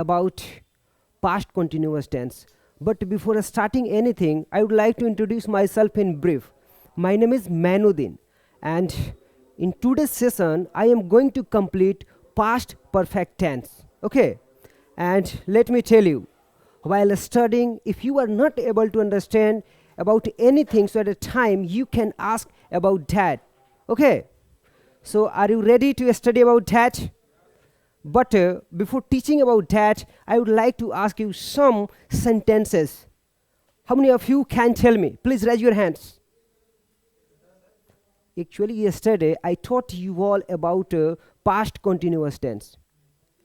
about past continuous tense. But before starting anything, I would like to introduce myself in brief. My name is Manuddin, and in today's session, I am going to complete past perfect tense. Okay, and let me tell you, while studying, if you are not able to understand about anything, so at a time you can ask about that. Okay, so are you ready to study about that? But before teaching about that, I would like to ask you some sentences. How many of you can tell me? Please raise your hands. Actually, yesterday I taught you all about past continuous tense.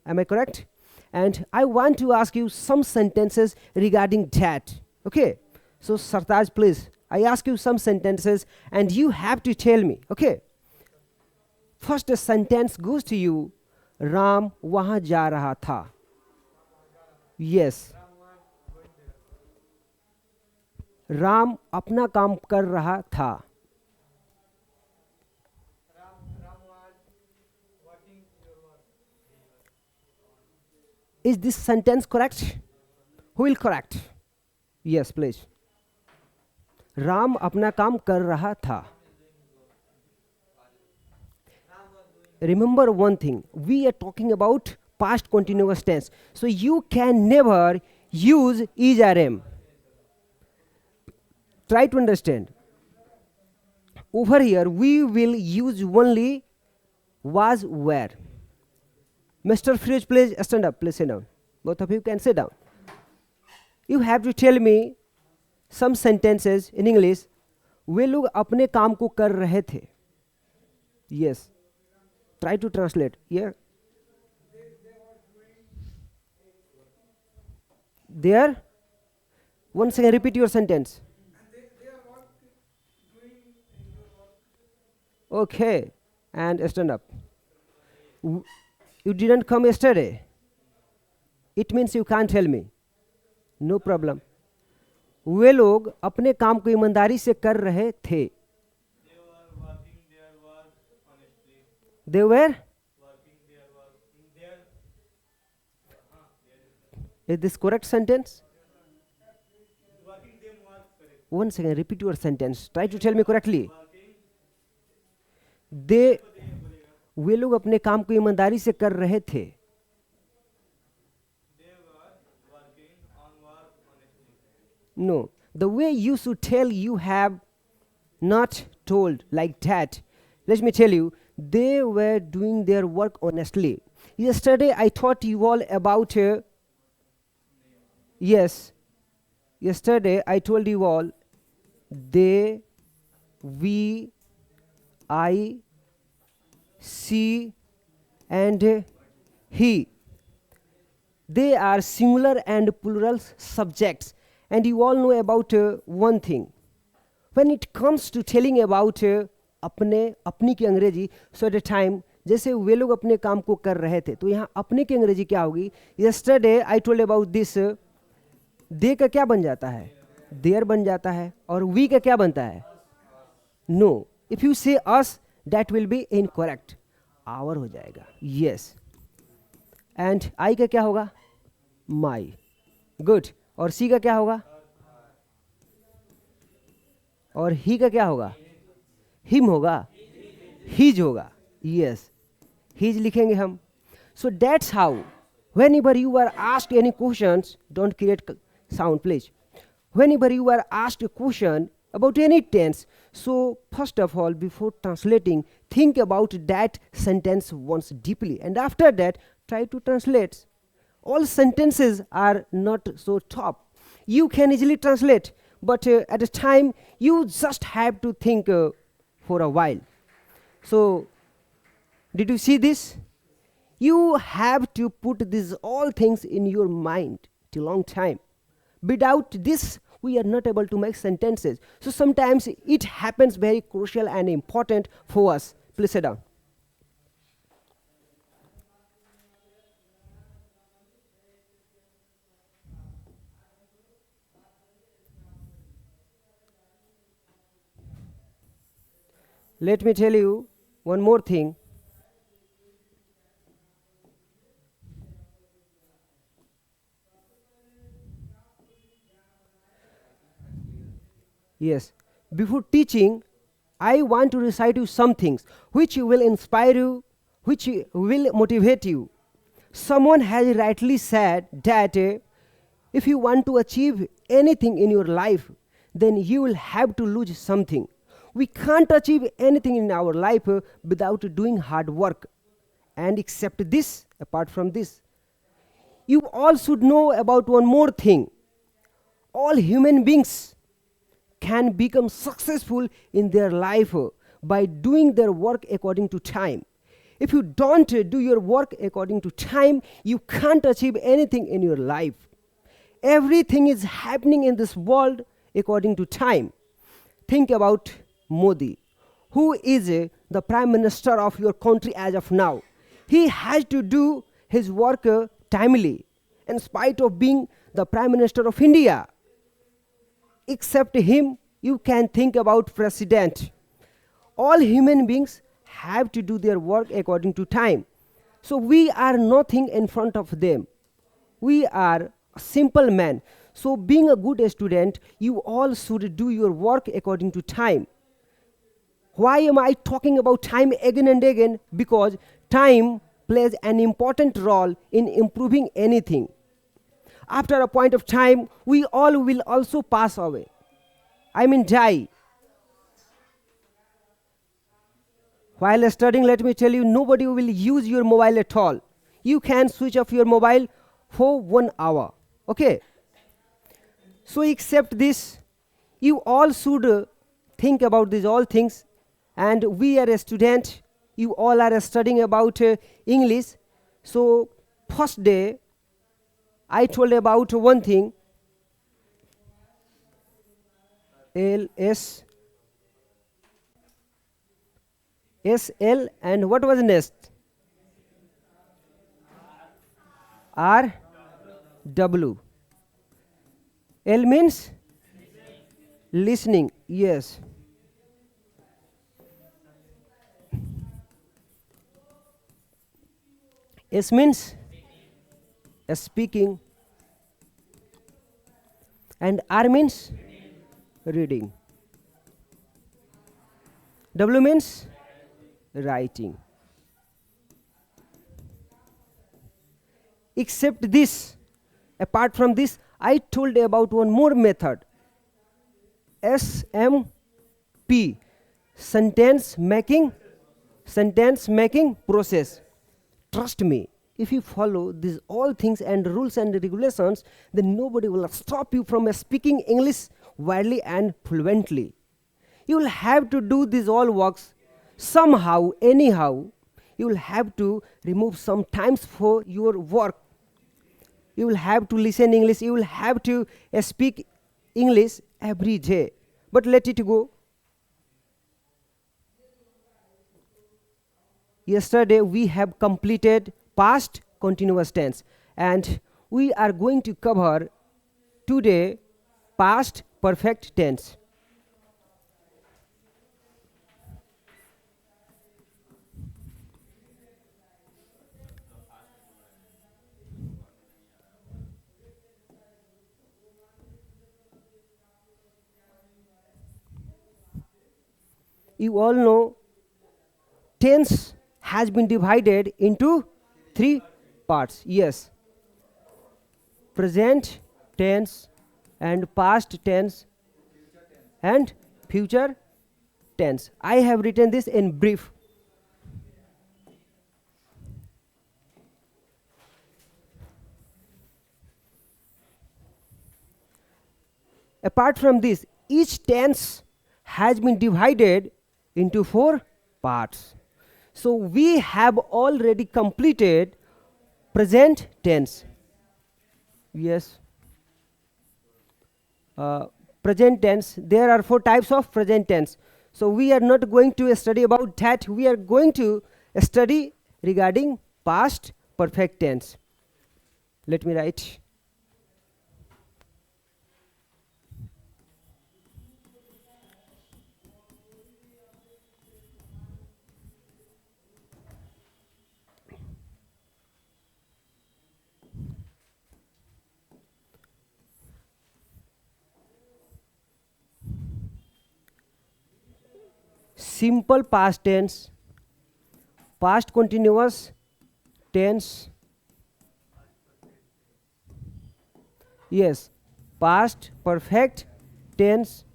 Am I correct? And I want to ask you some sentences regarding that. Okay? So, Sartaj, please, I ask you some sentences and you have to tell me. Okay? First sentence goes to you. Ram वहां जा रहा था. Yes. Ram अपना काम कर रहा था. Is this sentence correct? Who will correct? Yes, please. Ram अपना काम कर रहा था. Remember one thing, we are talking about past continuous tense, so you can never use is or am. Try to understand. Over here we will use only was, were. Mr. Fridge, please stand up. Please sit down. Both of you can sit down. You have to tell me some sentences in English. वे लोग अपने काम को कर रहे थे. Yes. Try to translate. Yeah. There. Once again, repeat your sentence. Okay. And stand up. You didn't come yesterday. It means you can't tell me. No problem. वे लोग अपने काम को ईमानदारी से कर रहे थे. They were? Is this correct sentence? Once again, repeat your sentence. Try to tell me correctly. They, वे लोग अपने काम को ईमानदारी से कर रहे थे. No, the way you should tell you have not told like that. Let me tell you, they were doing their work honestly. Yesterday I taught you all about yes. Yesterday I told you all they, we, I, she, and he. They are singular and plural subjects. And you all know about one thing. When it comes to telling about अपने अपनी की अंग्रेजी, so at a time जैसे वे लोग अपने काम को कर रहे थे, तो यहाँ अपने की अंग्रेजी क्या होगी? Yesterday I told about this. दे का क्या बन जाता है? देयर बन जाता है. और वी का क्या बनता है? No. If you say us, that will be incorrect. Hour हो जाएगा. यस. एंड आई का क्या होगा? माई. गुड. और सी का क्या होगा? और ही का क्या होगा? हिम होगा. हिज होगा. यस. हिज लिखेंगे हम. So that's how whenever you are asked any questions, don't create sound please. Whenever you are asked a question about any tense, so first of all, before translating, think about that sentence once deeply, and after that try to translate. All sentences are not so top. You can easily translate, but at a time you just have to think for a while. So did you see this? You have to put these all things in your mind till long time. Without this, we are not able to make sentences. So sometimes it happens very crucial and important for us. Please sit down. Let me tell you one more thing. Yes. Before teaching, I want to recite you some things which will inspire you, which will motivate you. Someone has rightly said that if you want to achieve anything in your life, then you will have to lose something. We can't achieve anything in our life without doing hard work. And except this, apart from this, you all should know about one more thing. All human beings can become successful in their life by doing their work according to time. If you don't do your work according to time, you can't achieve anything in your life. Everything is happening in this world according to time. Think about Modi, who is the prime minister of your country as of now. He has to do his work timely, in spite of being the prime minister of India. Except him, you can think about president. All human beings have to do their work according to time. So we are nothing in front of them. We are a simple man. So being a good student, you all should do your work according to time. Why am I talking about time again and again? Because time plays an important role in improving anything. After a point of time, we all will also pass away. I mean, die. While studying, let me tell you, nobody will use your mobile at all. You can switch off your mobile for 1 hour. Okay? So, except this, you all should think about these all things. And we are a student. You all are studying about English. So, first day, I told about one thing. LS, SL, and what was next? RW. L means listening. Yes. S means speaking. And R means reading. W means writing. Except this, apart from this, I told about one more method. SMP, sentence making process. Trust me, if you follow these all things and rules and regulations, then nobody will stop you from speaking English widely and fluently. You will have to do these all works somehow, anyhow. You will have to remove some times for your work. You will have to listen English. You will have to speak English every day. But let it go. Yesterday we have completed past continuous tense, and we are going to cover today past perfect tense. You all know tense has been divided into three parts. Yes, present tense and past tense and future tense. I have written this in brief. Apart from this, each tense has been divided into four parts. So we have already completed present tense. Yes. Present tense. There are four types of present tense. So we are not going to study about that. We are going to study regarding past perfect tense. Let me write. simple past tense, past continuous tense, yes, past perfect tense,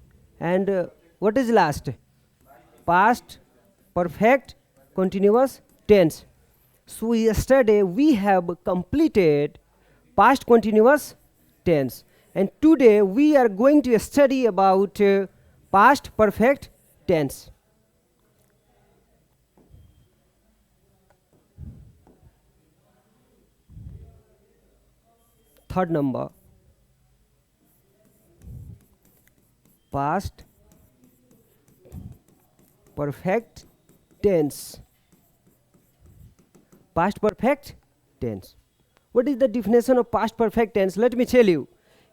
and what is last? Past perfect continuous tense. So yesterday we have completed past continuous tense, and today we are going to study about past perfect tense. Third number, past perfect tense. Past perfect tense. What is the definition of past perfect tense? Let me tell you.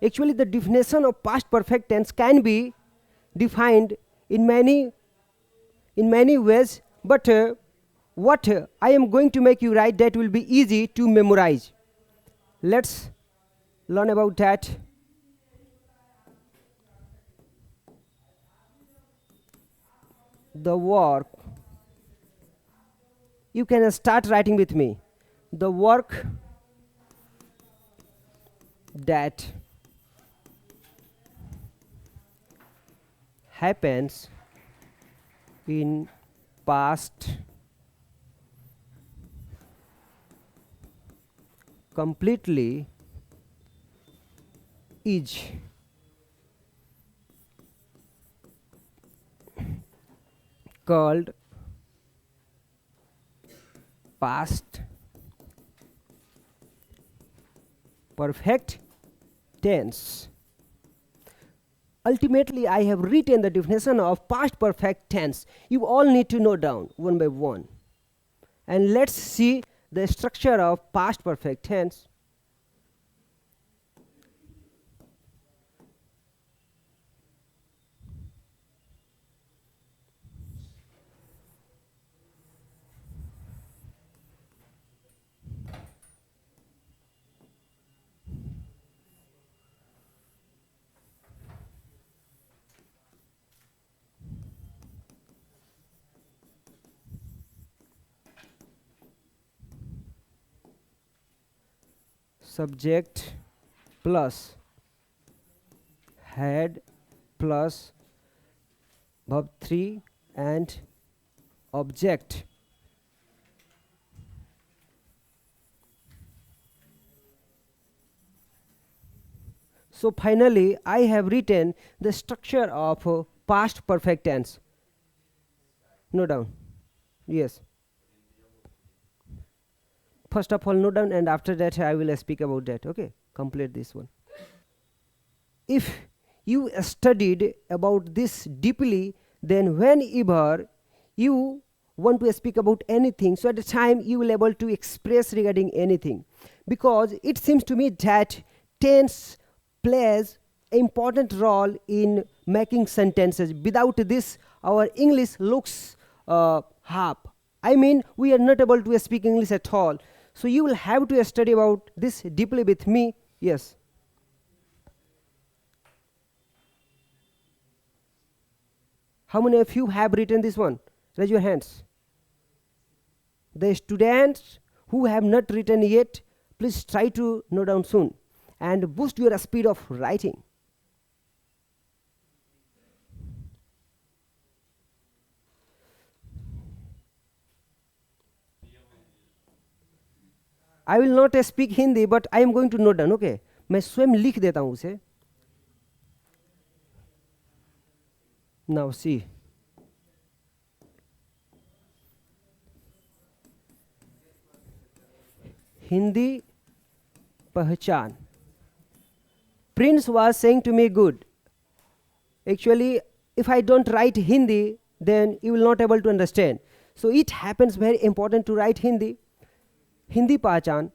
Actually, the definition of past perfect tense can be defined in many ways, but what I am going to make you write, that will be easy to memorize. Let's learn about that. The work, you can start writing with me. The work that happens in past completely is called past perfect tense. Ultimately, I have written the definition of past perfect tense. You all need to note down one by one. And let's see the structure of past perfect tense. Subject plus head plus verb 3 and object. So finally, I have written the structure of past perfect tense. Note down. Yes. First of all, note down, and after that I will speak about that. Okay, complete this one. If you studied about this deeply, then whenever you want to speak about anything, so at the time you will able to express regarding anything, because it seems to me that tense plays an important role in making sentences. Without this, our English looks half. I mean, we are not able to speak English at all. So you will have to study about this deeply with me. Yes. How many of you have written this one? Raise your hands. The students who have not written yet, please try to note down soon and boost your speed of writing. I will not speak Hindi, but I am going to note down. Okay, मैं स्वयं लिख देता हूँ उसे. Now see. Hindi पहचान. Prince was saying to me, good. Actually, if I don't write Hindi, then you will not able to understand. So it happens very important to write Hindi. Hindi पहचान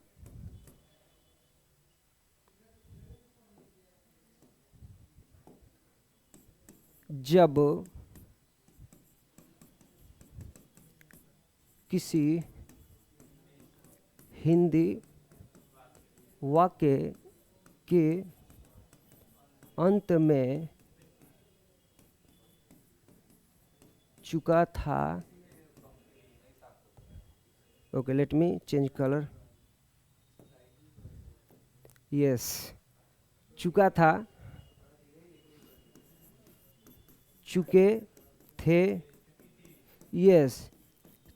जब किसी हिंदी वाक्य के अंत में चुका था. Okay, let me change color. Yes, चुका था, चुके थे. Yes,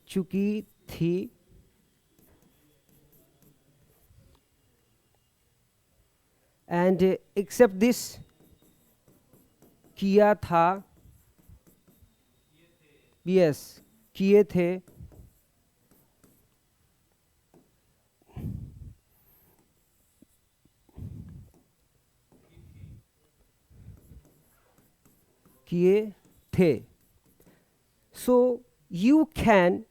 चुकी थी. And except this, किया था. Yes, किए थे. किए थे. So you can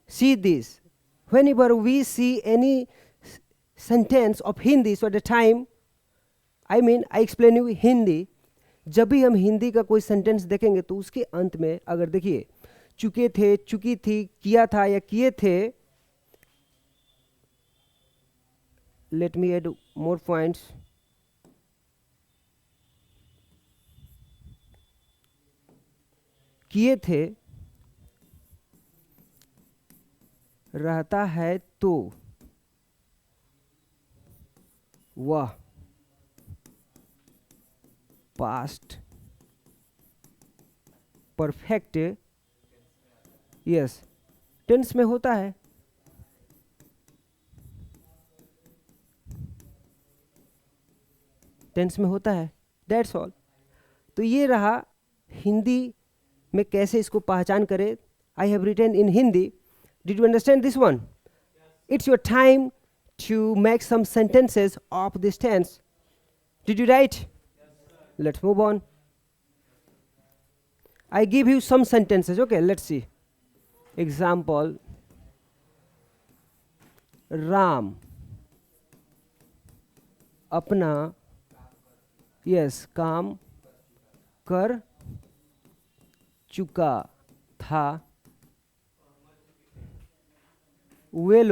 see this whenever we see any sentence of Hindi. So at the time, I mean, I explain you Hindi. जब भी हम हिंदी का कोई सेंटेंस देखेंगे तो उसके अंत में अगर देखिए चुके थे, चुकी थी, किया था या किए थे. Let me add more points. किए थे, रहता है तो, वह, पास्ट परफेक्ट. यस, टेंस में होता है. टेंस में होता है. That's all. तो ये रहा हिंदी में कैसे इसको पहचान करें. I have written in Hindi. Did you understand this one? It's your time to make some sentences of this tense. Did you write? Let's move on. I give you some sentences. Okay, let's see. Example. Ram अपना, yes, काम कर चुका था. वे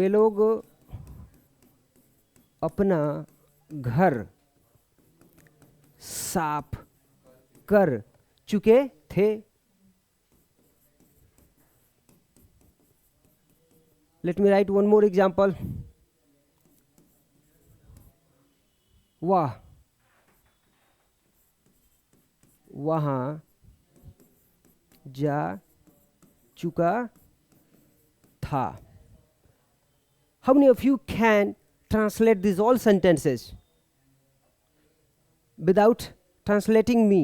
लोग अपना घर साफ कर चुके थे. Let me right one more example. वह वहाँ जा चुका था. How many of you can translate these all sentences without translating me?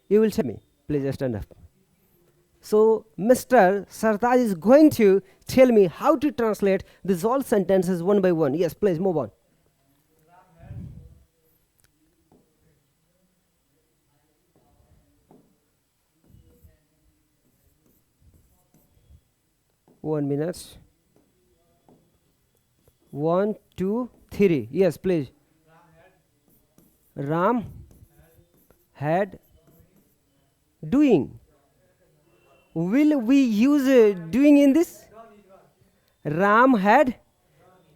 You will tell me. Please stand up. So Mr. Sartaj is going to tell me how to translate these all sentences one by one. Yes, please move on. One minute. 1, 2, 3. Yes, please. Ram had doing. Will we use doing in this? Ram had.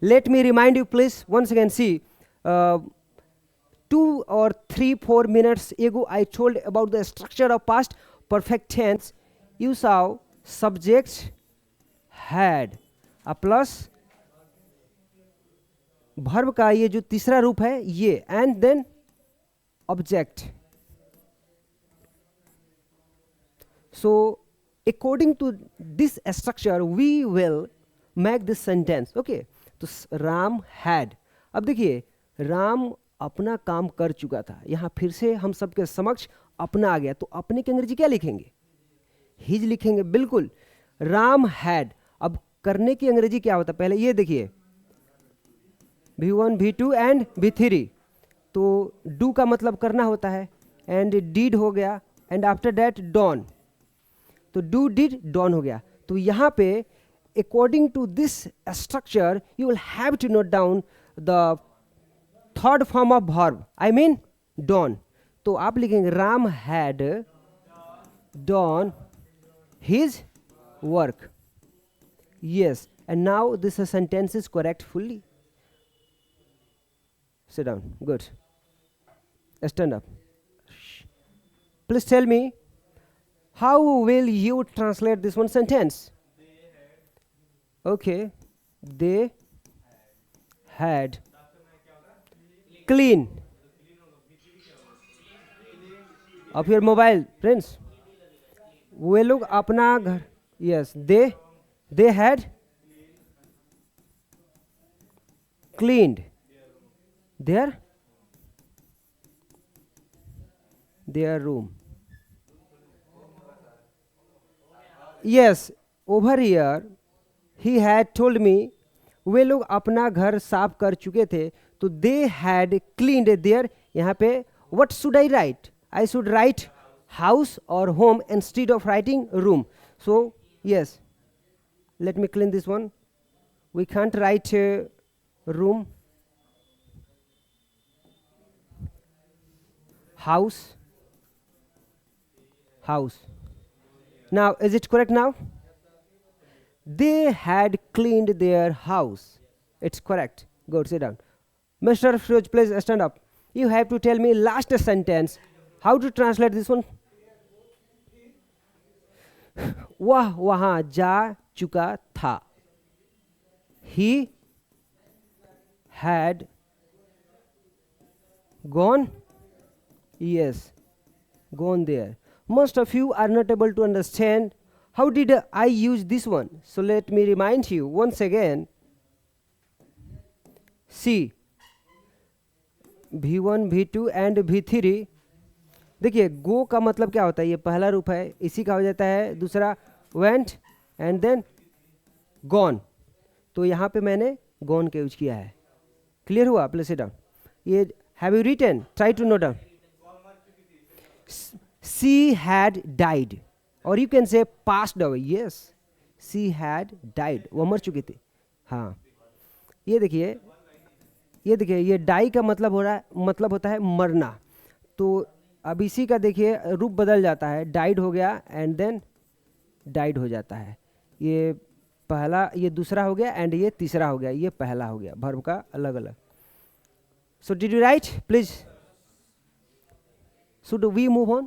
Let me remind you, please. Once again, see. 2 or 3, 4 minutes ago, I told about the structure of past perfect tense. You saw subject had, a plus verb का ये जो तीसरा रूप है ये, and then object. So according to this structure we will make this sentence. Okay, तो Ram had. अब देखिए राम अपना काम कर चुका था. यहाँ फिर से हम सबके समक्ष अपना आ गया. तो अपने की अंग्रेजी क्या लिखेंगे? हिज लिखेंगे. बिल्कुल. राम हैड. अब करने की अंग्रेजी क्या होता है? पहले ये देखिए V1, V2 एंड V3. तो डू का मतलब करना होता है, एंड डीड हो गया, एंड आफ्टर दैट डॉन. तो डू डिड डॉन हो गया. तो यहाँ पे according to this structure you will have to note down the third form of verb, I mean done. तो आप लिखेंगे Ram had done his work. Yes, and now this sentence is correct fully. Sit down. Good. Stand up. Please tell me, how will you translate this one sentence? Okay, they had clean of your mobile, friends. वे लोग अपना घर, yes, they had cleaned their room. Yes, over here he had told me वे लोग अपना घर साफ कर चुके थे, तो दे हैड क्लीन्ड देयर. यहाँ पे what should I write? I should write house और home instead of writing room. So yes, let me clean this one. We can't write room, house. Now is it correct now? They had cleaned their house. It's correct. Good, sit down. Mr. Firoz, please stand up. You have to tell me last sentence. How to translate this one? वह वहां जा चुका था. He had gone. Yes, gone there. Most of you are not able to understand how did I use this one. So let me remind you once again. See, V1, V2 and V3. देखिए, गो का मतलब क्या होता है? ये पहला रूप है, इसी का हो जाता है. दूसरा went and then gone. तो यहाँ पे मैंने gone का यूज किया है. क्लियर हुआ? Please sit down. ये have you written? Try to note down. She had died, or you can say passed away. Yes, she had died. वो मर चुकी थी. हाँ, ये देखिए, ये डाई का मतलब मतलब होता है मरना. तो अब इसी का देखिए रूप बदल जाता है. डाइड हो गया एंड देन डाइड हो जाता है. ये पहला, ये दूसरा हो गया एंड ये तीसरा हो गया, ये पहला हो गया. वर्ब का अलग अलग. So did you right? Please. Should we move on?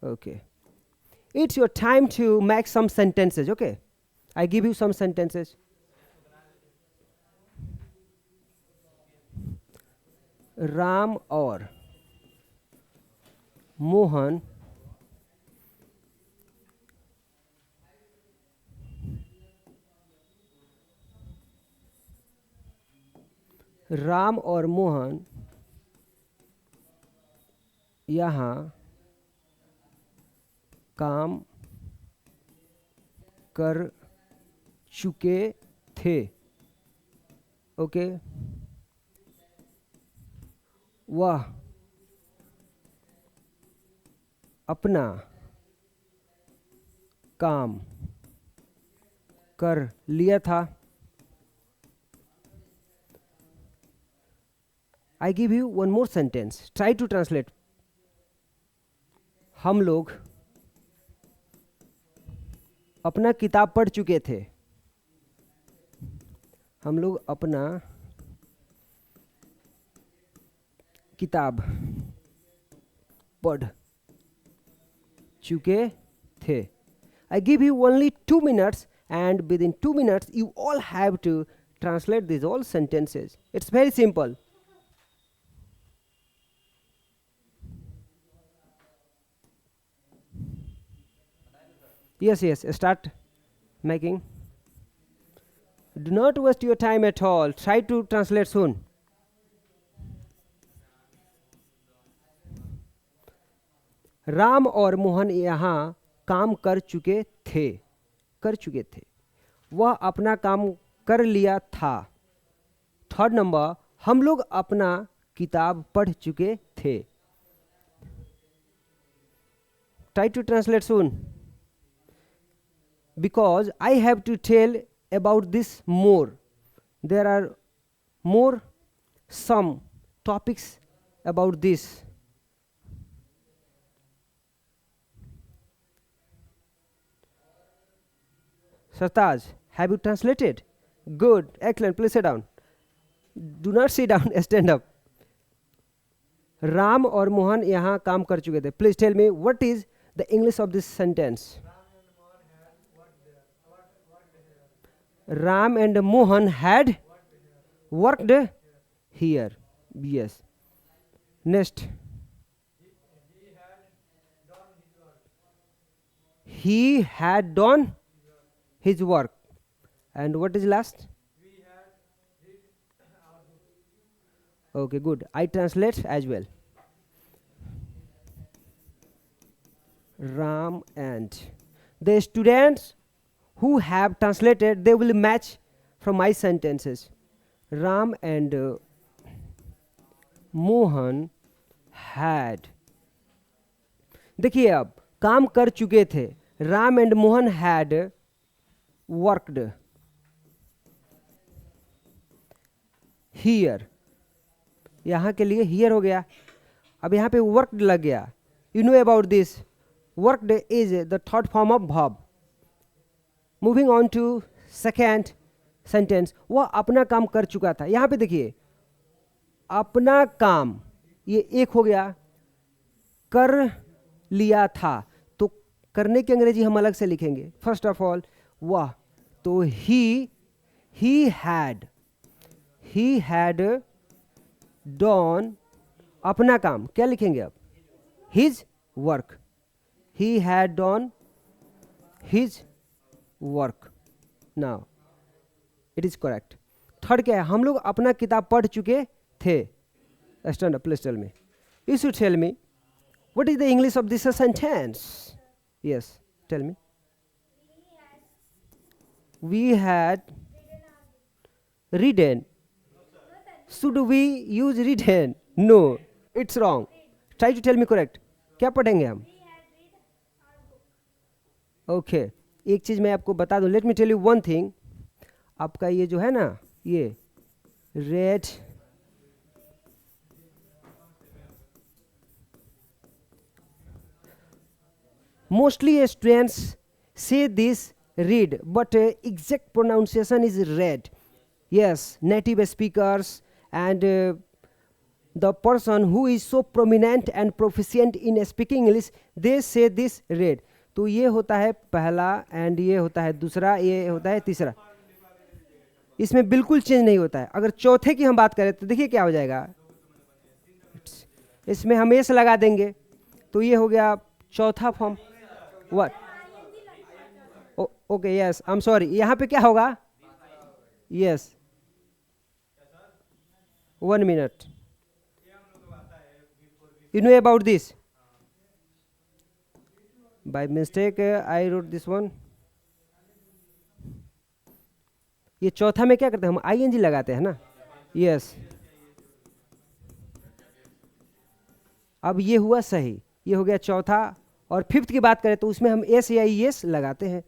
Okay. It's your time to make some sentences, okay? I give you some sentences. Ram और मोहन यहाँ काम कर चुके थे. ओके. वह अपना काम कर लिया था. I give you one more sentence. Try to translate. हम लोग अपना किताब पढ़ चुके थे. हम लोग अपना किताब पढ़ चुके थे. I give you only 2 minutes, and within 2 minutes you all have to translate these all sentences. It's very simple. Yes, start making. Do not waste your time at all. Try to translate soon. Ram और मोहन यहाँ काम कर चुके थे. वह अपना काम कर लिया था. थर्ड नंबर, हम लोग अपना किताब पढ़ चुके थे. Try to translate soon, because I have to tell about this more. There are more some topics about this. Sartaj, have you translated? Good, excellent. Please sit down. Do not sit down, stand up. Ram और मोहन यहाँ काम कर चुके थे. Please tell me what is the English of this sentence. Ram and Mohan had worked here. Yes. Next. He had done his work. And what is last? Okay, good. I translate as well. Ram and the students who have translated, they will match from my sentences. Ram and Mohan had. देखिए अब काम कर चुके थे. Ram and Mohan had worked here. यहाँ के लिए here हो गया. अब यहाँ पे वर्कड लग गया. You know about this. Worked is the third form of verb. Moving on to second sentence. वह अपना काम कर चुका था. यहाँ पे देखिए अपना काम ये एक हो गया. कर लिया था तो करने की अंग्रेजी हम अलग से लिखेंगे. फर्स्ट ऑफ ऑल वह तो ही हैड डॉन अपना काम क्या लिखेंगे अब. His work. He had done his work. Now it is correct. Third क्या है. हम लोग अपना किताब पढ़ चुके थे. Stand up. Please tell me. You should tell me what is the English of this sentence. Yes, tell me. We had readden. Should we use readden? No, it's wrong. Try to tell me correct. क्या पढ़ेंगे हम. Okay, एक चीज मैं आपको बता दूं. Let me tell you one thing. आपका ये जो है ना ये read mostly students say this read but exact pronunciation is read. Yes, native speakers and the person who is so prominent and proficient in speaking English, they say this read. तो ये होता है पहला एंड ये होता है दूसरा, ये होता है तीसरा. इसमें बिल्कुल चेंज नहीं होता है. अगर चौथे की हम बात करें तो देखिए क्या हो जाएगा. इसमें हम एस लगा देंगे तो ये हो गया चौथा form. What? Okay, yes. I'm sorry. यहाँ पे क्या होगा? Yes. 1 minute. You know about this? By mistake, I wrote this one. ये चौथा में क्या करते हैं हम. ING लगाते हैं ना. Yes. अब ये हुआ सही. ये हो गया चौथा. और फिफ्थ की बात करें तो उसमें हम एस या एस लगाते हैं.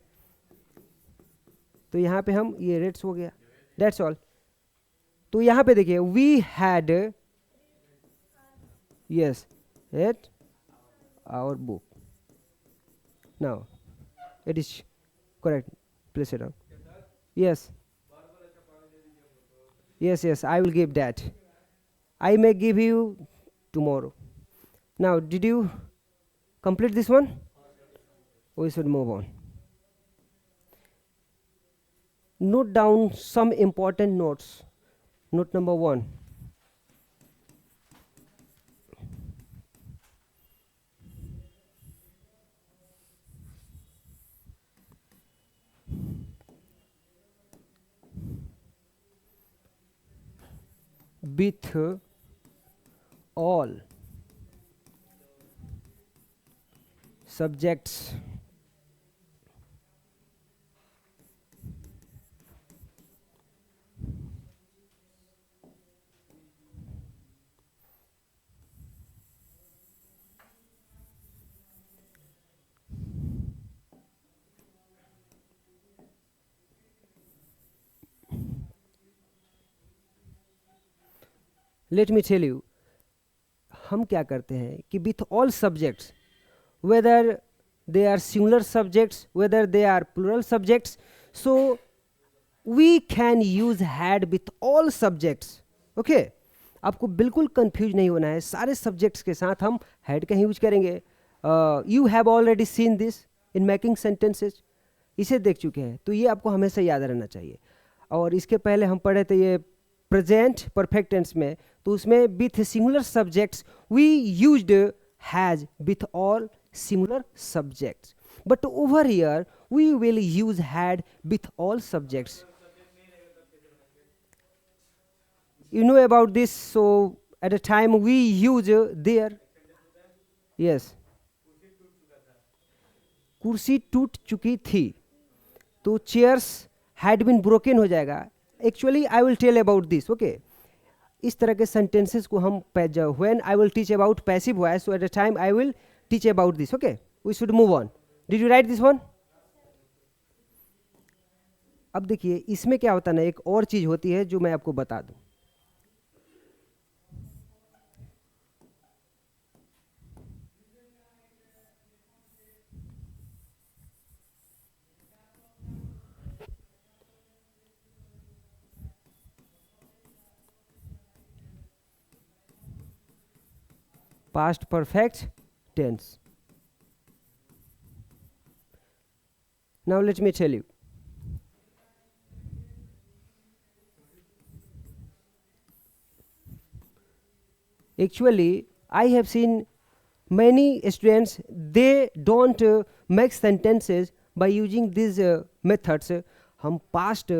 तो यहाँ पे हम ये रेड्स हो गया. That's all. तो यहाँ पे देखिए we had yes ate our book. Now it is correct. Please sit down. Yes yes yes I will give that. I may give you tomorrow. Now did you complete this one? We should move on. Note down some important notes. Note number 1. With all subjects let me tell you. हम क्या करते हैं कि with all subjects, whether they are singular subjects, whether they are plural subjects, so we can use had with all subjects. Okay, आपको बिल्कुल confuse नहीं होना है, सारे सब्जेक्ट्स के साथ हम हैड का यूज करेंगे. You have already seen this in making sentences, इसे देख चुके हैं, तो ये आपको हमेशा याद रहना चाहिए. और इसके पहले हम पढ़े थे ये प्रेजेंट परफेक्ट टेंस में, तो उसमें with singular subjects we used has with all singular subjects, but over here we will use had with all subjects. You know about this, so at a time we use there. Yes. कुर्सी टूट चुकी थी, तो chairs had been broken हो जाएगा. Actually I will tell about this, okay. इस तरह के sentences को हम when I will teach about passive voice, so at a time I will teach about this, okay. We should move on. Did you write this one? अब देखिए इसमें क्या होता है ना, एक और चीज होती है जो मैं आपको बता दूं. Past perfect tense. Now let me tell you. Actually, I have seen many students, they don't make sentences by using these methods. हम past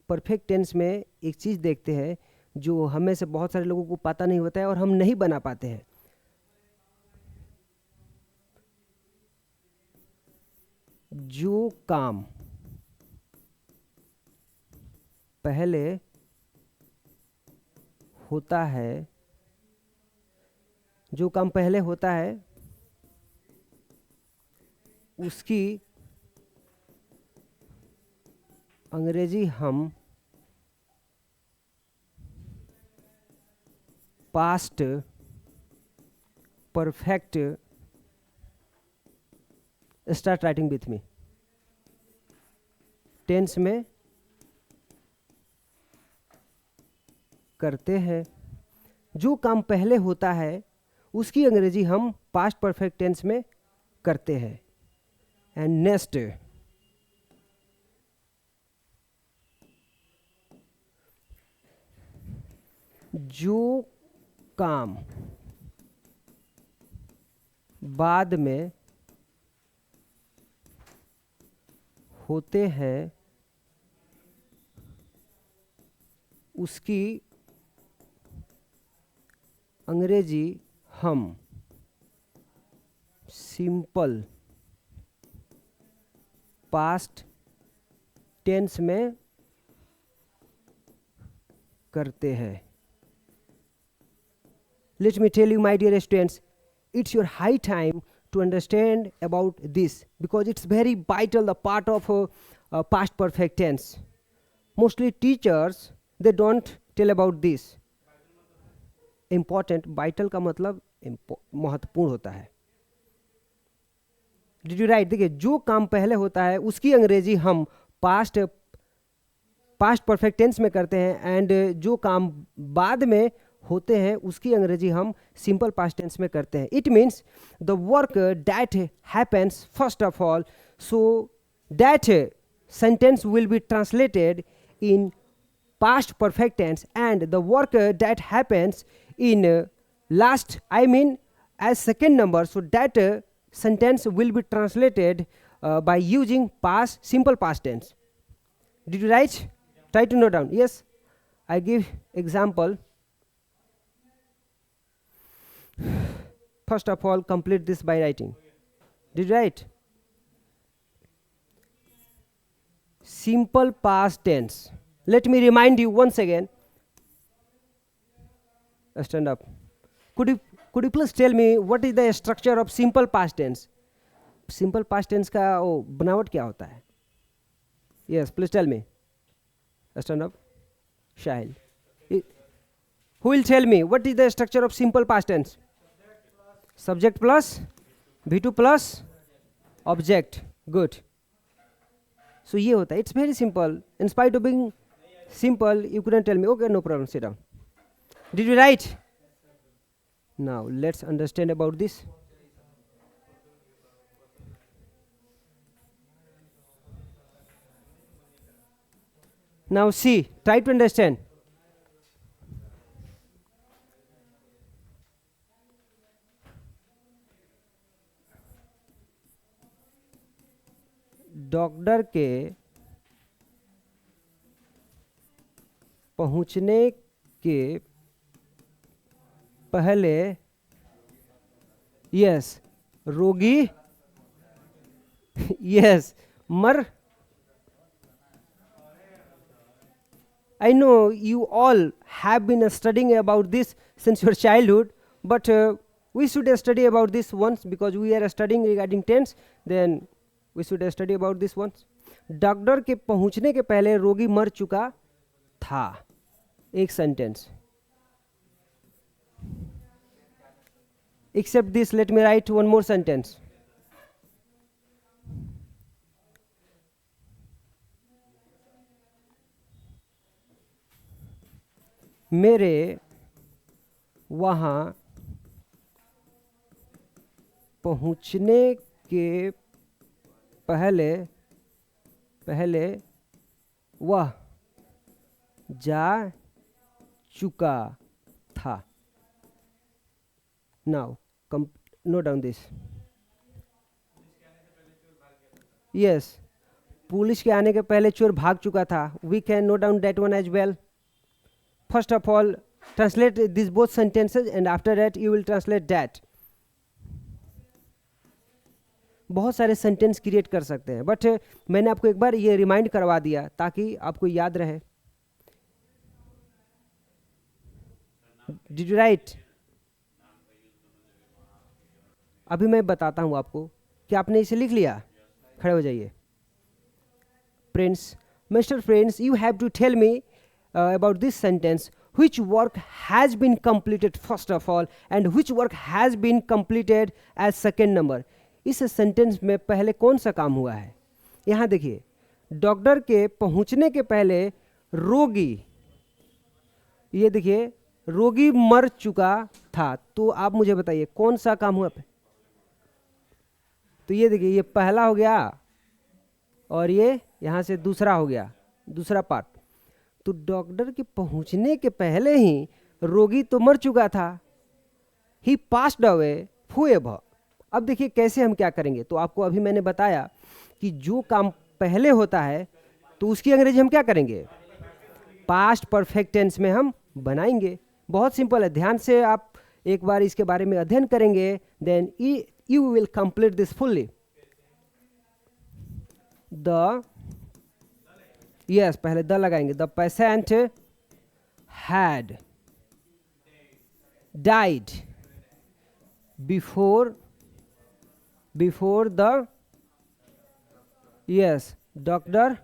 perfect tense में एक चीज़ देखते हैं जो हम में से बहुत सारे लोगों को पता नहीं होता है और हम नहीं बना पाते हैं. जो काम पहले होता है, जो काम पहले होता है उसकी अंग्रेजी हम past perfect, start writing with me, tense में करते हैं. जो काम पहले होता है उसकी अंग्रेजी हम पास्ट परफेक्ट टेंस में करते हैं. एंड नेक्स्ट, जो काम बाद में होते हैं उसकी अंग्रेजी हम सिंपल पास्ट टेंस में करते हैं. Let me tell you, my dear students, it's your high time to understand about this because it's very vital, the part of past perfect tense. Mostly teachers, they don't tell about this. Important, vital का मतलब महत्वपूर्ण होता है. Did you write? देखिए जो काम पहले होता है उसकी अंग्रेजी हम पास्ट परफेक्ट टेंस में करते हैं एंड जो काम बाद में होते हैं उसकी अंग्रेजी हम सिंपल पास्ट टेंस में करते हैं. It means the work that happens first of all, so that sentence will be translated in past perfect tense and the work that happens in last, I mean as second number, so that sentence will be translated by using past simple past tense. Did you write? Try to note down. Yes, I give example. First of all, complete this by writing. Did you write? Simple past tense. Let me remind you once again. Stand up. Could you please tell me what is the structure of simple past tense? Simple past tense का वो बनावट क्या होता है? Yes, please tell me. Stand up. Shahil. Who will tell me what is the structure of simple past tense? Subject plus V2 plus object. Good. So ये होता है. It's very simple. In spite of being simple, you couldn't tell me. Okay, no problem. Sit down. Did you write? Now let's understand about this. Now see, try to understand. Doctor के पहुंचने के पहले yes रोगी yes मर I know you all have been studying about this since your childhood, but we should study about this once because we are studying regarding tense. Then we should study about this once. Doctor के पहुंचने के पहले रोगी मर चुका था. एक sentence. Except this, let me write one more sentence. मेरे वहाँ पहुँचने के पहले वह जा चुका था. Now note down this. Yes, police के आने के पहले चोर भाग चुका था. We can note down that one as well. First of all, translate these both sentences and after that you will translate that. बहुत सारे सेंटेंस क्रिएट कर सकते हैं, बट मैंने आपको एक बार ये रिमाइंड करवा दिया ताकि आपको याद रहे. Did you write? अभी मैं बताता हूँ आपको. क्या आपने इसे लिख लिया? खड़े हो जाइए. Prince, Mr. Prince, you have to tell me about this sentence. Which work has been completed first of all and which work has been completed as second number? इस सेंटेंस में पहले कौन सा काम हुआ है? यहाँ देखिए, डॉक्टर के पहुँचने के पहले रोगी, ये देखिए रोगी मर चुका था. तो आप मुझे बताइए कौन सा काम हुआ? तो ये देखिए, ये पहला हो गया और ये यहाँ से दूसरा हो गया, दूसरा पार्ट. तो डॉक्टर के पहुंचने के पहले ही रोगी तो मर चुका था. ही पास्ड अवे फॉरएवर. अब देखिए कैसे हम क्या करेंगे. तो आपको अभी मैंने बताया कि जो काम पहले होता है तो उसकी अंग्रेजी हम क्या करेंगे? पास्ट परफेक्ट टेंस में हम बनाएंगे. बहुत सिंपल है, ध्यान से आप एक बार इसके बारे में अध्ययन करेंगे. Then you will complete this fully. The yes पहले द लगाएंगे. The patient had died before the yes doctor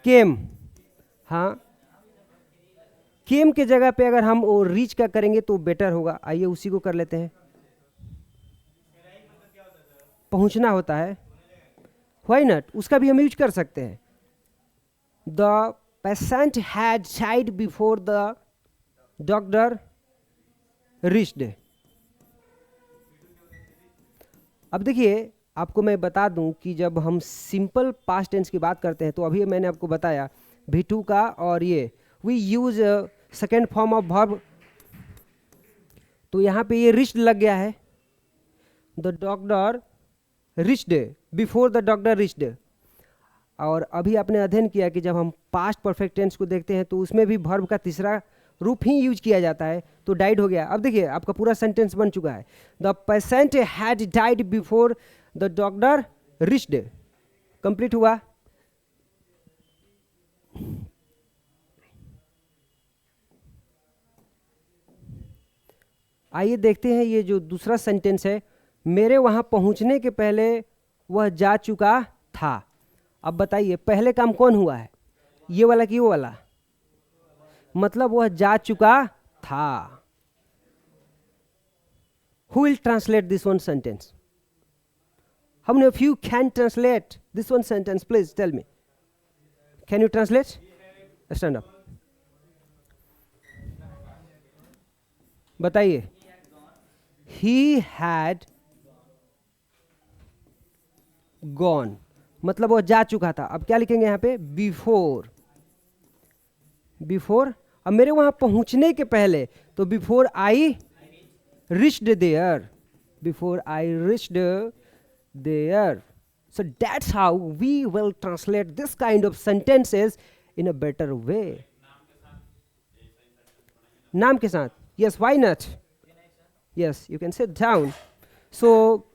came. हाँ, केम के जगह पे अगर हम वो रीच का करेंगे तो बेटर होगा. आइए उसी को कर लेते हैं. पहुंचना होता है, व्हाई नॉट, उसका भी हम यूज कर सकते हैं. The patient had died before the doctor reached. अब देखिए आपको मैं बता दूं कि जब हम सिंपल पास्ट टेंस की बात करते हैं तो अभी मैंने आपको बताया V2 का, और ये we use second form of verb. तो यहाँ पे ये रिच्ड लग गया है. The doctor reached before the doctor reached. और अभी आपने अध्ययन किया कि जब हम पास्ट परफेक्ट टेंस को देखते हैं तो उसमें भी वर्ब का तीसरा रूप ही यूज किया जाता है. तो डाइड हो गया. अब देखिए आपका पूरा सेंटेंस बन चुका है. The patient had died before the doctor reached. Complete हुआ. आइए देखते हैं ये जो दूसरा सेंटेंस है. मेरे वहां पहुंचने के पहले वह जा चुका था. अब बताइए पहले काम कौन हुआ है, ये वाला कि वो वाला? मतलब वह जा चुका था. Who will translate this one sentence? How many of you can translate this one sentence? Please tell me. Can you translate? Stand up. बताइए, ही हैड गॉन, मतलब वो जा चुका था। अब क्या लिखेंगे यहाँ पे, बिफोर। बिफोर, अब मेरे वहां पहुंचने के पहले, तो before I reached there, before I reached there. So that's how we will translate this kind of sentences in a better way. नाम के साथ, yes, why not? Yes, you can sit down. So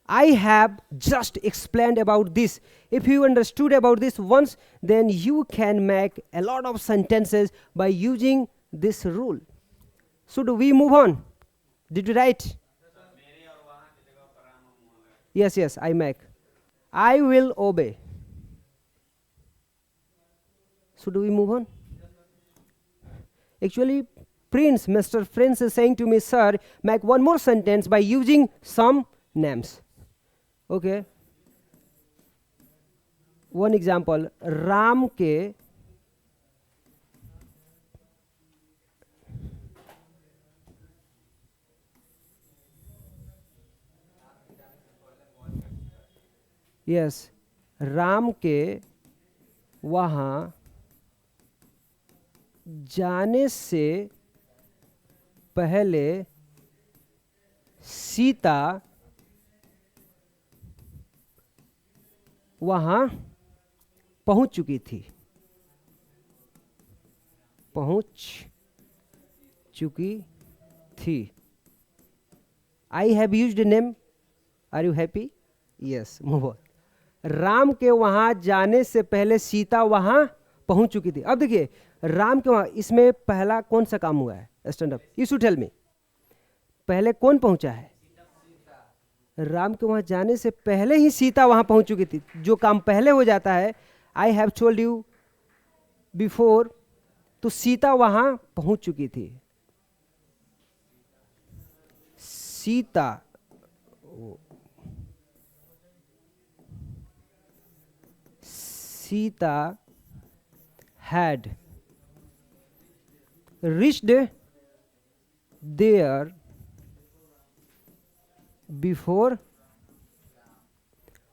I have just explained about this. If you understood about this once, then you can make a lot of sentences by using this rule. So do we move on? Did you write? Yes, yes, I make. I will obey. So do we move on? Actually, Prince, Mr. Prince is saying to me, sir, make one more sentence by using some names. Okay. One example, Ram ke yes, Ram के वहाँ जाने से पहले सीता वहाँ पहुँच चुकी थी। पहुँच चुकी थी। I have used name, are you happy? Yes, move on. Ram के वहाँ जाने से पहले सीता वहाँ पहुँच चुकी थी। अब देखिए, राम के वहाँ, इसमें पहला कौन सा काम हुआ है? Stand up, you should tell me, पहले कौन पहुँचा है? राम के वहाँ जाने से पहले ही सीता वहाँ पहुँच चुकी थी। जो काम पहले हो जाता है, I have told you before, तो सीता वहाँ पहुँच चुकी थी। Sita Sita had reached there before।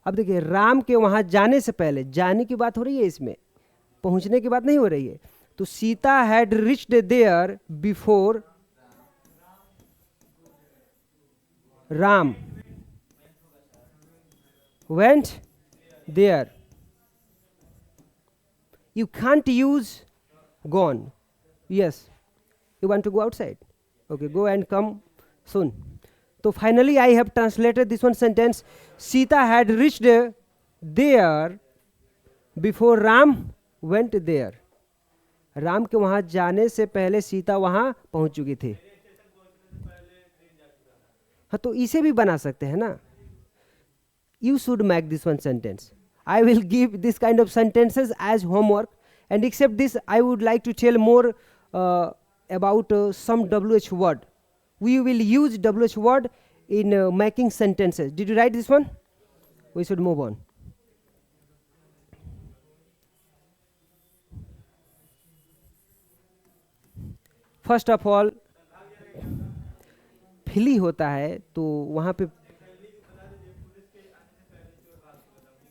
अब देखिए, राम के वहां जाने से पहले, जाने की बात हो रही है, इसमें पहुंचने की बात नहीं हो रही है। तो Sita had reached there before Ram went there। You can't use gone. Yes, you want to go outside? Okay, go and come soon. So finally I have translated this one sentence. Sita had reached there before Ram went there. Ram के वहाँ जाने से पहले सीता वहाँ पहुँच चुकी थी। हाँ, तो इसे भी बना सकते हैं ना। You should make this one sentence. I will give this kind of sentences as homework, and except this I would like to tell more about some WH word. We will use WH word in making sentences. Did you write this one? We should move on. First of all, फिली होता है तो वहाँ पे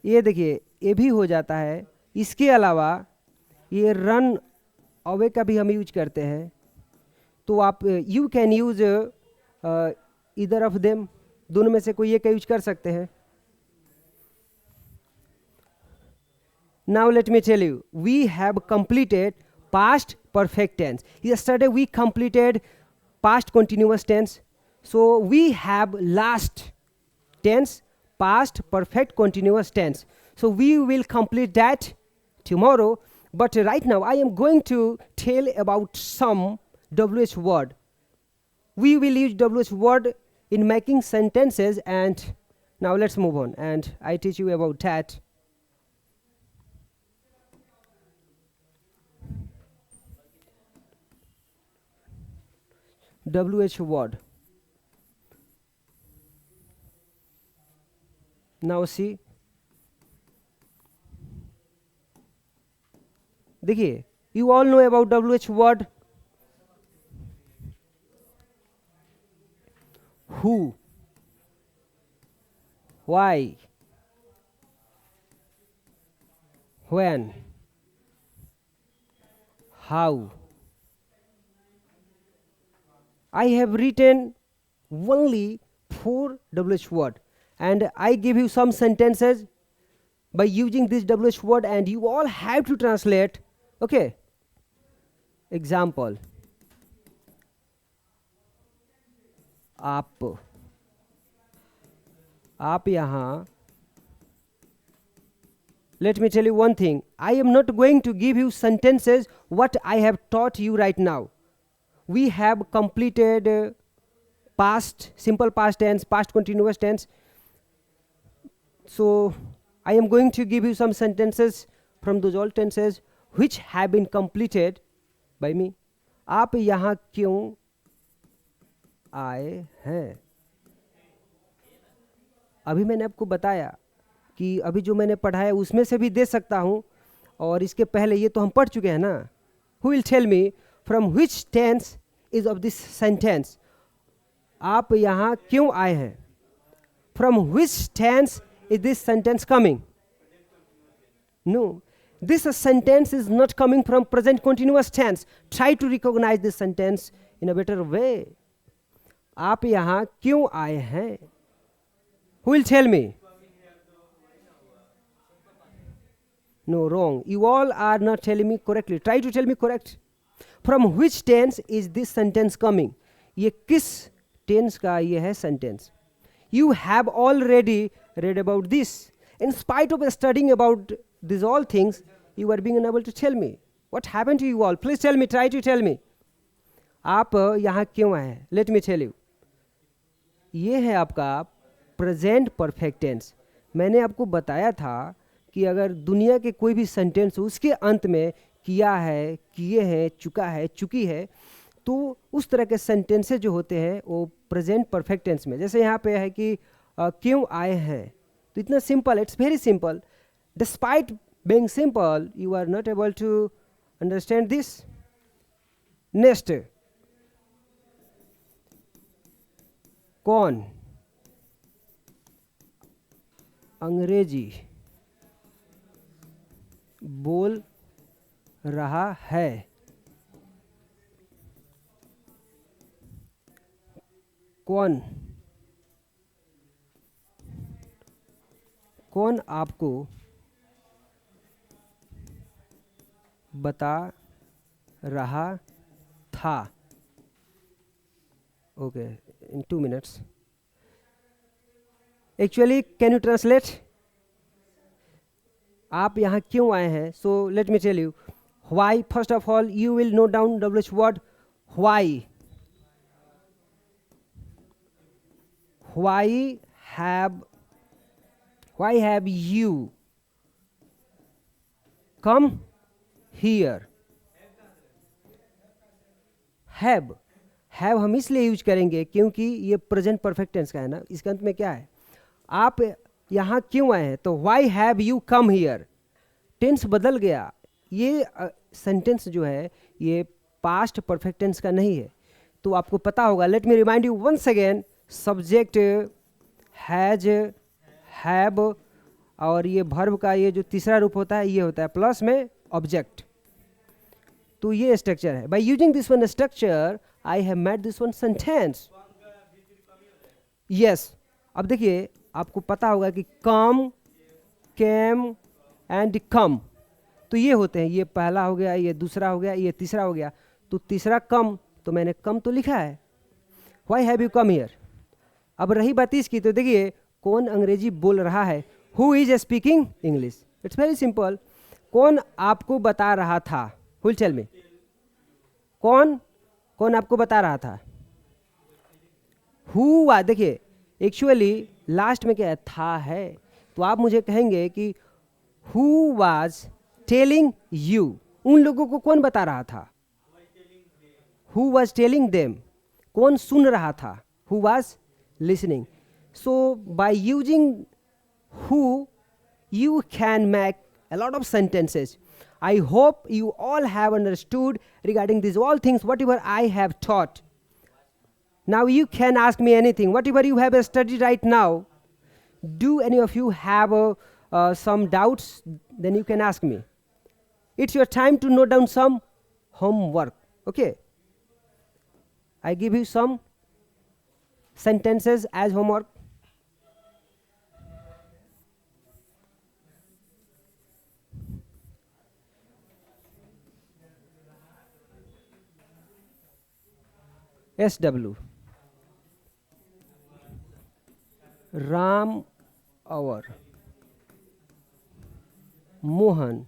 ये देखिए, ये भी हो जाता है। इसके अलावा ये रन अवे का भी हम यूज करते हैं। तो आप you can use either of them, दोनों में से कोई एक का यूज कर सकते हैं। Now let me tell you, we have completed past perfect tense. Yesterday we completed past continuous tense, so we have last tense, past perfect continuous tense. So we will complete that tomorrow, but right now I am going to tell about some WH word. We will use WH word in making sentences, and now let's move on and I teach you about that. WH word. Now see, देखिए, you all know about WH word. who, why, when, how. I have written only 4 WH word, and I give you some sentences by using this WH word, and you all have to translate. Okay. Example. आप यहाँ, let me tell you one thing. I am not going to give you sentences what I have taught you right now. We have completed past, simple past tense, past continuous tense. So I am going to give you some sentences from those old tenses which have been completed by me. आप यहाँ क्यों आए हैं? अभी मैंने आपको बताया कि अभी जो मैंने पढ़ाया उसमें से भी दे सकता हूँ, और इसके पहले ये तो हम पढ़ चुके हैं ना. Who will tell me from which tense is of this sentence? आप यहाँ क्यों आए हैं? From which tense is this sentence coming? No, this sentence is not coming from present continuous tense. Try to recognize this sentence in a better way. आप यहाँ क्यों आए हैं? Who will tell me? No, wrong. You all are not telling me correctly. Try to tell me correct. From which tense is this sentence coming? ये किस tense का ये है sentence? You have already read about this. In spite of studying about these all things, you are being unable to tell me. What happened to you all? Please tell me. Try to tell me. आप यहाँ क्यों आए हैं? Let me tell you. ये है आपका present perfect tense. मैंने आपको बताया था कि अगर दुनिया के कोई भी सेंटेंस उसके अंत में किया है, किए हैं, चुका है, चुकी है, तो उस तरह के सेंटेंसेस जो होते हैं वो प्रेजेंट परफेक्ट टेंस में. जैसे यहाँ पे है कि क्यों आए हैं, तो इतना simple, it's very simple. Despite being simple you are not able to understand this. Next, कौन अंग्रेजी बोल रहा है? कौन आपको बता रहा था? Okay, in 2 minutes. Actually, can you translate? आप यहाँ क्यों आए हैं? So let me tell you. Why? First of all, you will note down WH word. Why? Why have you come here? Have हम इसलिए यूज करेंगे क्योंकि ये प्रेजेंट परफेक्ट टेंस का है ना. इसके अंत में क्या है? आप यहाँ क्यों आए हैं, तो why have you come here. Tense बदल गया. ये सेंटेंस जो है ये पास्ट परफेक्ट टेंस का नहीं है, तो आपको पता होगा. Let me remind you once again. Subject has, have, और ये वर्ब का ये जो तीसरा रूप होता है ये होता है प्लस में ऑब्जेक्ट. तो ये स्ट्रक्चर है. By using this one structure I have made this one sentence. Yes, अब देखिए आपको पता होगा कि कम, कैम एंड कम, तो ये होते हैं. ये पहला हो गया, ये दूसरा हो गया, ये तीसरा हो गया. तो तीसरा कम, तो मैंने कम तो लिखा है. Why have you come here. अब रही बात इसकी, तो देखिए कौन अंग्रेजी बोल रहा है. Who is speaking English. It's very simple. कौन आपको बता रहा था. Who will tell me. कौन आपको बता रहा था. हु, देखिए एक्चुअली लास्ट में क्या है, था है. तो आप मुझे कहेंगे कि हु वाज टेलिंग यू. उन लोगों को कौन बता रहा था. Who was telling them. कौन सुन रहा था. Who was listening. So by using who, you can make a lot of sentences. I hope you all have understood regarding these all things whatever I have taught. Now you can ask me anything. Whatever you have studied right now, do any of you have some doubts? Then you can ask me. It's your time to note down some homework. Okay? I give you some sentences as homework. SW. Ram और मोहन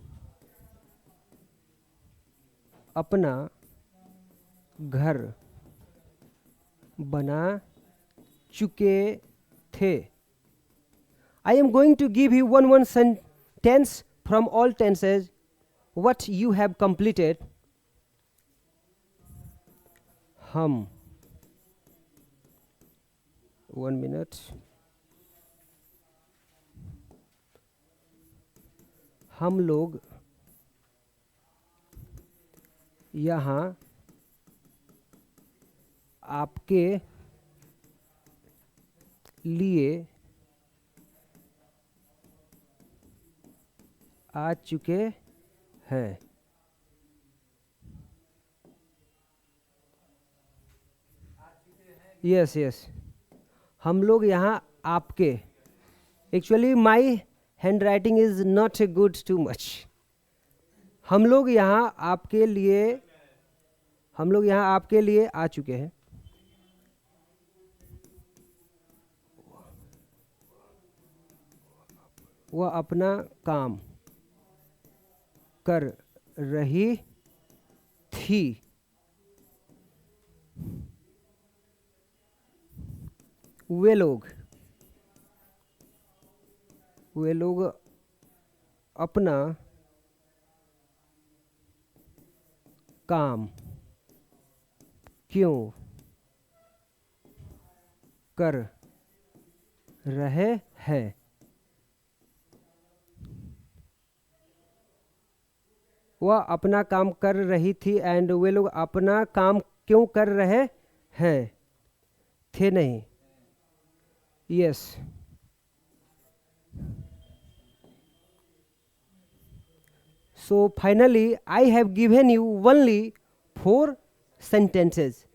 अपना घर बना चुके थे. I am going to give you one sentence from all tenses what you have completed. हम 1 minute. हम लोग यहाँ आपके लिए आ चुके हैं. यस हम लोग यहाँ आपके. Actually my hand writing is not good too much. हम लोग यहाँ आपके लिए आ चुके हैं. वह अपना काम कर रही थी. वे लोग अपना काम क्यों कर रहे हैं. वह अपना काम कर रही थी एंड वे लोग अपना काम क्यों कर रहे हैं. थे नहीं. Yes. So finally I have given you only 4 sentences.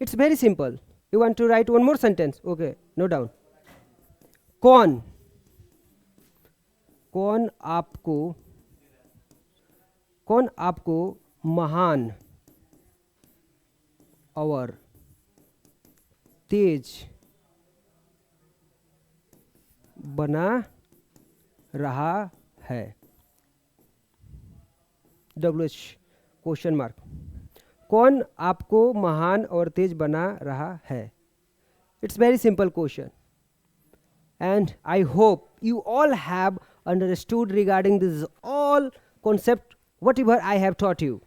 It's very simple. You want to write one more sentence? Okay, no doubt. कौन आपको महान और तेज बना रहा है. WH question mark. कौन आपको महान और तेज बना रहा है. It's very simple question and I hope you all have understood regarding this all concept whatever I have taught you.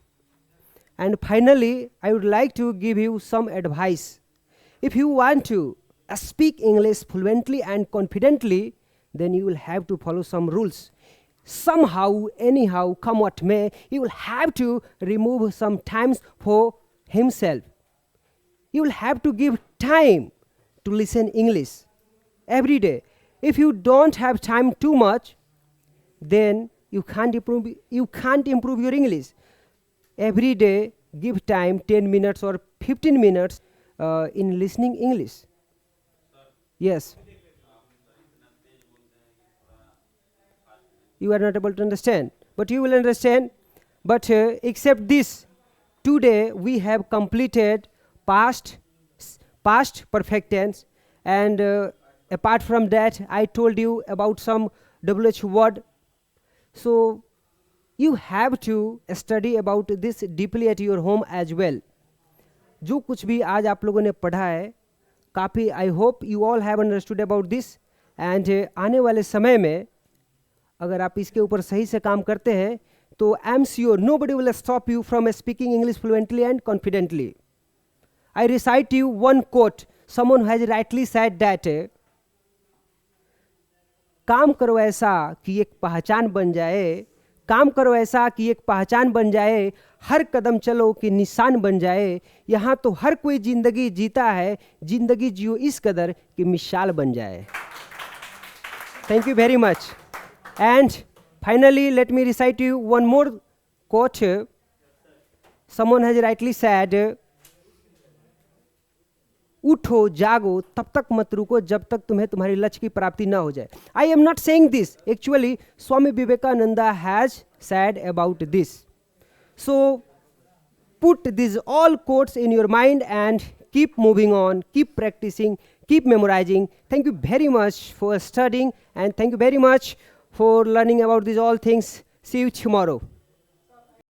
And finally I would like to give you some advice. If you want to speak English fluently and confidently, then you will have to follow some rules. Somehow, anyhow, come what may, you will have to remove some times for himself. You will have to give time to listen English every day. If you don't have time too much, then you can't improve your English. Every day, give time 10 minutes or 15 minutes in listening English. Yes. You are not able to understand, but you will understand. But except this, today we have completed past perfect tense, and apart from that I told you about some WH word. So you have to study about this deeply at your home as well. जो कुछ भी आज आप लोगों ने पढ़ा है काफ़ी, I hope you all have understood about this. And आने वाले समय में अगर आप इसके ऊपर सही से काम करते हैं तो I am sure nobody will stop you from speaking English fluently and confidently. I recite you one quote. Someone has rightly said that काम करो ऐसा कि एक पहचान बन जाए, काम करो ऐसा कि एक पहचान बन जाए, हर कदम चलो कि निशान बन जाए। यहाँ तो हर कोई जिंदगी जीता है, जिंदगी जियो इस कदर कि मिसाल बन जाए। Thank you very much. And finally, let me recite you one more quote. Someone has rightly said, उठो जागो तब तक मत रुको जब तक तुम्हें तुम्हारी लक्ष्य की प्राप्ति ना हो जाए। I am not saying this, actually Swami Vivekananda has said about this. So put these all quotes in your mind and keep moving on, keep practicing, keep memorizing. Thank you very much for studying and thank you very much for learning about these all things. See you tomorrow.